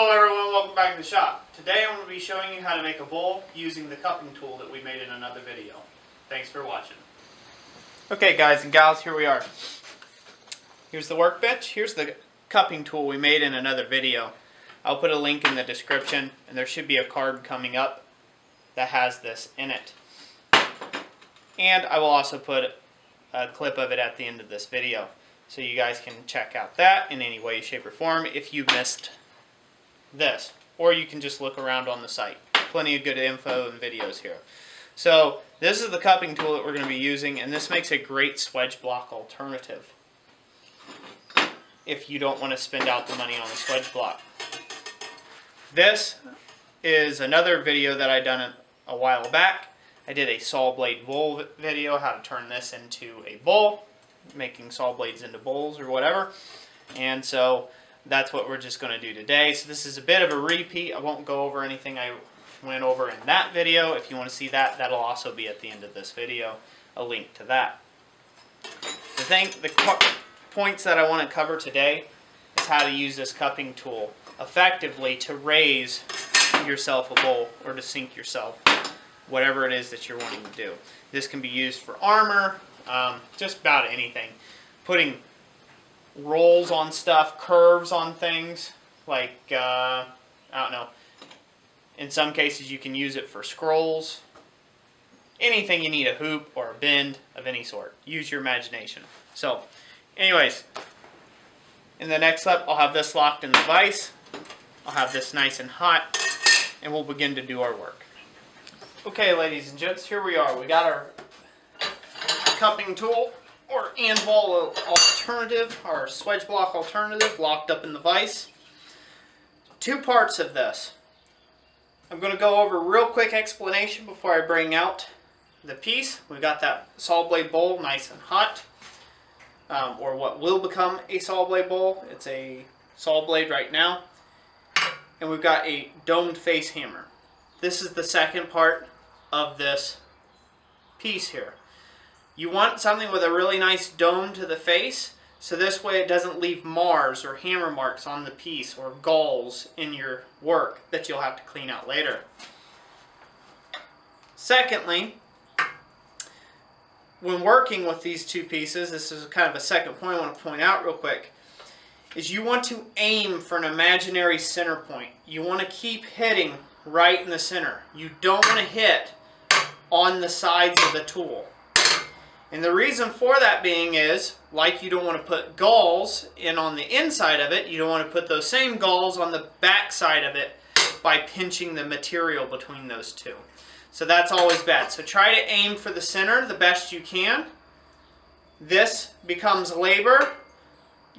Hello everyone, welcome back to the shop. Today I'm going to be showing you how to make a bowl using the cupping tool that we made in another video. Thanks for watching. Okay guys and gals, here we are. Here's the workbench. Here's the cupping tool we made in another video. I'll put a link in the description, and there should be a card coming up that has this in it. And I will also put a clip of it at the end of this video, so you guys can check out that in any way, shape, or form if you missed this. Or you can just look around on the site. Plenty of good info and videos here. So this is the cupping tool that we're going to be using, and this makes a great Swage block alternative if you don't want to spend out the money on the Swage block. This is another video that I done a while back. I did a saw blade bowl video, how to turn this into a bowl, making saw blades into bowls or whatever. And so that's what we're just going to do today. So this is a bit of a repeat. I won't go over anything I went over in that video. If you want to see that, that'll also be at the end of this video, a link to that. The points that I want to cover today is how to use this cupping tool effectively to raise yourself a bowl or to sink yourself, whatever it is that you're wanting to do. This can be used for armor, just about anything. Putting rolls on stuff, curves on things, like, I don't know. In some cases you can use it for scrolls. Anything you need a hoop or a bend of any sort. Use your imagination. So, anyways, in the next step I'll have this locked in the vise. I'll have this nice and hot, and we'll begin to do our work. Okay, ladies and gents, here we are. We got our cupping tool, or ball alternative, our Swage block alternative, locked up in the vise. Two parts of this. I'm going to go over a real quick explanation before I bring out the piece. We've got that saw blade bowl nice and hot, or what will become a saw blade bowl. It's a saw blade right now. And we've got a domed face hammer. This is the second part of this piece here. You want something with a really nice dome to the face, so this way it doesn't leave mars or hammer marks on the piece or galls in your work that you'll have to clean out later. Secondly, when working with these two pieces, this is kind of a second point I want to point out real quick, is you want to aim for an imaginary center point. You want to keep hitting right in the center. You don't want to hit on the sides of the tool. And the reason for that being is, like you don't want to put galls in on the inside of it, you don't want to put those same galls on the back side of it by pinching the material between those two. So that's always bad. So try to aim for the center the best you can. This becomes labor.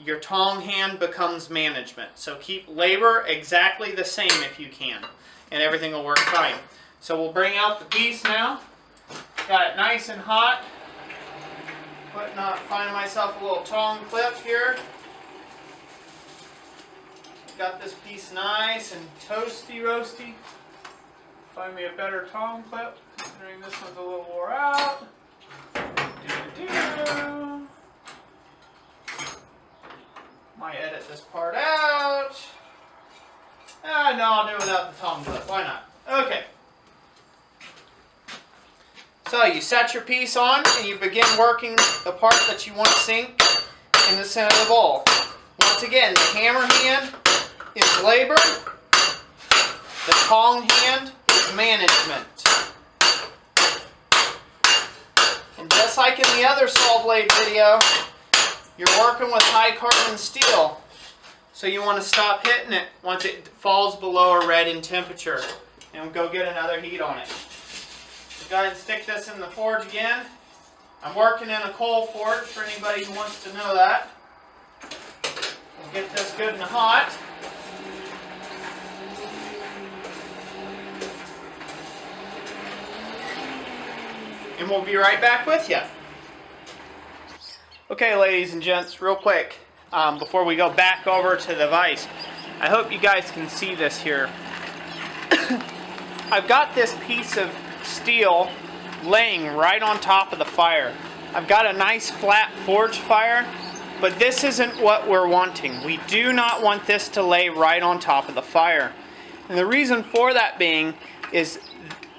Your tong hand becomes management. So keep labor exactly the same if you can, and everything will work fine. So we'll bring out the piece now. Got it nice and hot. Find myself a little tong clip here. Got this piece nice and toasty roasty. Find me a better tong clip, considering this one's a little wore out. Might edit this part out. No, I'll do it without the tong clip. Why not? Okay. So you set your piece on and you begin working the part that you want to sink in the center of the bowl. Once again, the hammer hand is labor. The tong hand is management. And just like in the other saw blade video, you're working with high carbon steel, so you want to stop hitting it once it falls below a red in temperature, and go get another heat on it. So go ahead and stick this in the forge again. I'm working in a coal forge for anybody who wants to know that. We'll get this good and hot. And we'll be right back with you. Okay, ladies and gents, real quick, before we go back over to the vise, I hope you guys can see this here. I've got this piece of steel laying right on top of the fire. I've got a nice flat forge fire, But this isn't what we're wanting. We do not want this to lay right on top of the fire. And the reason for that being is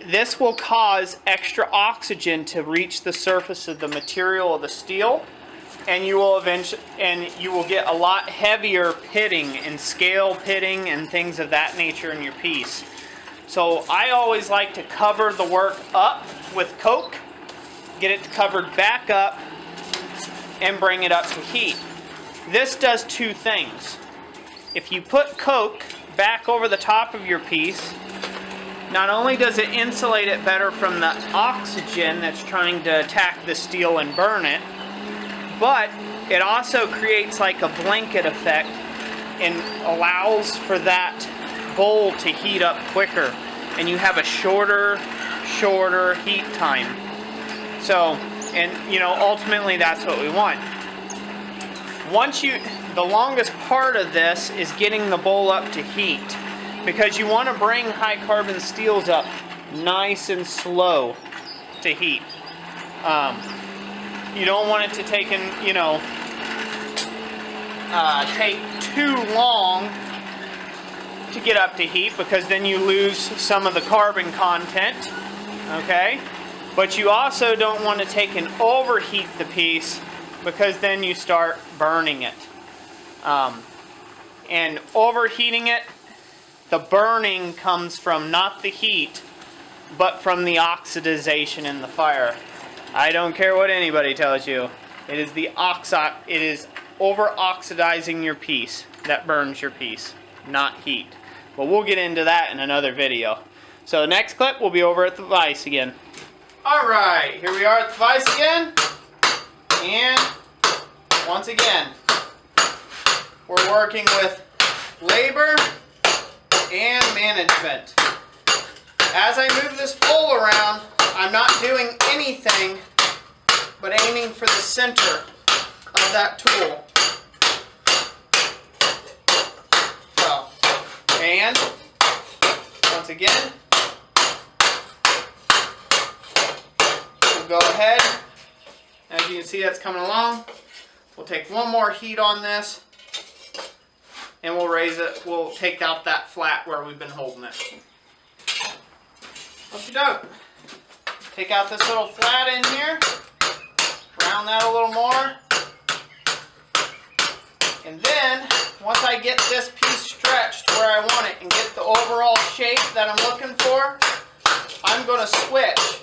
this will cause extra oxygen to reach the surface of the material of the steel, and you will get a lot heavier pitting and scale pitting and things of that nature in your piece. So I always like to cover the work up with coke, get it covered back up, and bring it up to heat. This does two things. If you put coke back over the top of your piece, not only does it insulate it better from the oxygen that's trying to attack the steel and burn it, but it also creates like a blanket effect and allows for that bowl to heat up quicker, and you have a shorter heat time. So, and you know, ultimately that's what we want. The longest part of this is getting the bowl up to heat, because you want to bring high carbon steels up nice and slow to heat. You don't want it to take too long to get up to heat, because then you lose some of the carbon content, okay? But you also don't want to take and overheat the piece, because then you start burning it. And overheating it, the burning comes from not the heat, but from the oxidization in the fire. I don't care what anybody tells you. It is it is over-oxidizing your piece that burns your piece, not heat. But we'll get into that in another video. So next clip, we'll be over at the vise again. Alright, here we are at the vise again. And once again, we're working with labor and management. As I move this bowl around, I'm not doing anything but aiming for the center of that tool. So, and once again, we'll go ahead. As you can see, that's coming along. We'll take one more heat on this, and we'll raise it. We'll take out that flat where we've been holding it. Okie doke. Take out this little flat in here, round that a little more, and then once I get this piece stretched where I want it and get the overall shape that I'm looking for, I'm going to switch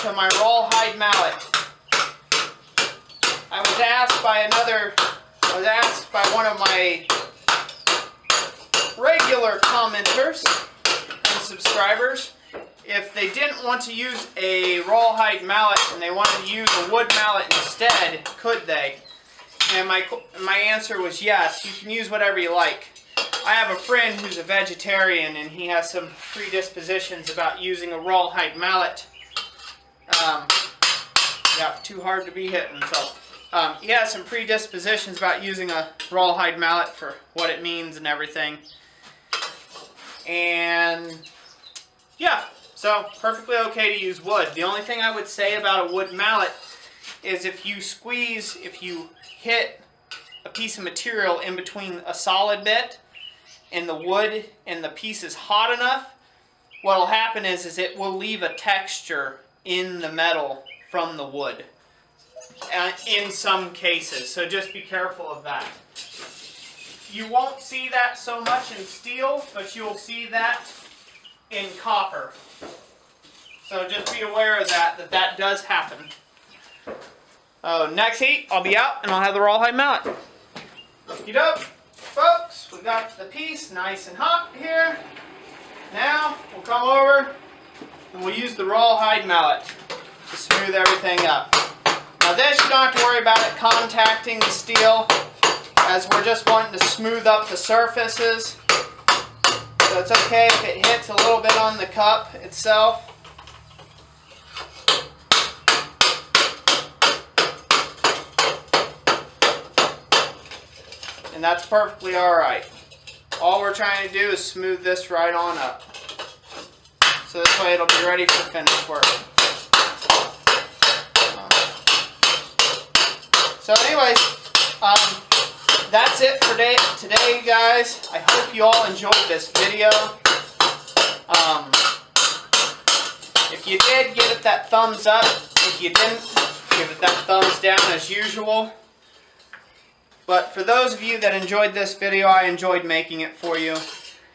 to my rawhide mallet. I was asked by one of my regular commenters and subscribers if they didn't want to use a rawhide mallet and they wanted to use a wood mallet instead, could they? And my answer was yes, you can use whatever you like. I have a friend who's a vegetarian, and he has some predispositions about using a rawhide mallet. Yeah, too hard to be hitting. So he has some predispositions about using a rawhide mallet for what it means and everything. And yeah, so perfectly okay to use wood. The only thing I would say about a wood mallet is if you hit a piece of material in between a solid bit and the wood and the piece is hot enough, what will happen is it will leave a texture in the metal from the wood in some cases. So just be careful of that. You won't see that so much in steel, but you'll see that in copper. So just be aware of that does happen. Next heat, I'll be out and I'll have the rawhide mallet. Okie doke, folks, we got the piece nice and hot here. Now we'll come over and we'll use the rawhide mallet to smooth everything up. Now this, you don't have to worry about it contacting the steel, as we're just wanting to smooth up the surfaces. So it's okay if it hits a little bit on the cup itself. And that's perfectly alright. All we're trying to do is smooth this right on up. So this way it'll be ready for finished work. So anyways, That's it for today, guys. I hope you all enjoyed this video. If you did, give it that thumbs up. If you didn't, give it that thumbs down as usual. But for those of you that enjoyed this video, I enjoyed making it for you.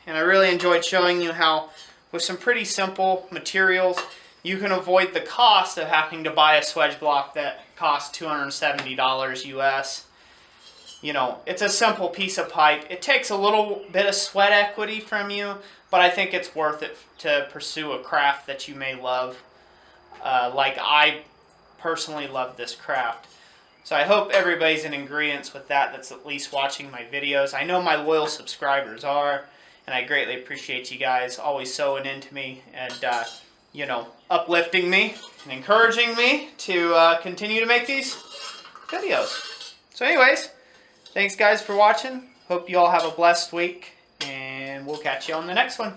And I really enjoyed showing you how, with some pretty simple materials, you can avoid the cost of having to buy a Swage block that costs $270 US. You know, it's a simple piece of pipe. It takes a little bit of sweat equity from you, but I think it's worth it to pursue a craft that you may love. Like I personally love this craft. So I hope everybody's in agreement with that that's at least watching my videos. I know my loyal subscribers are, and I greatly appreciate you guys always sewing into me and, you know, uplifting me and encouraging me to continue to make these videos. So anyways, thanks guys for watching. Hope you all have a blessed week, and we'll catch you on the next one.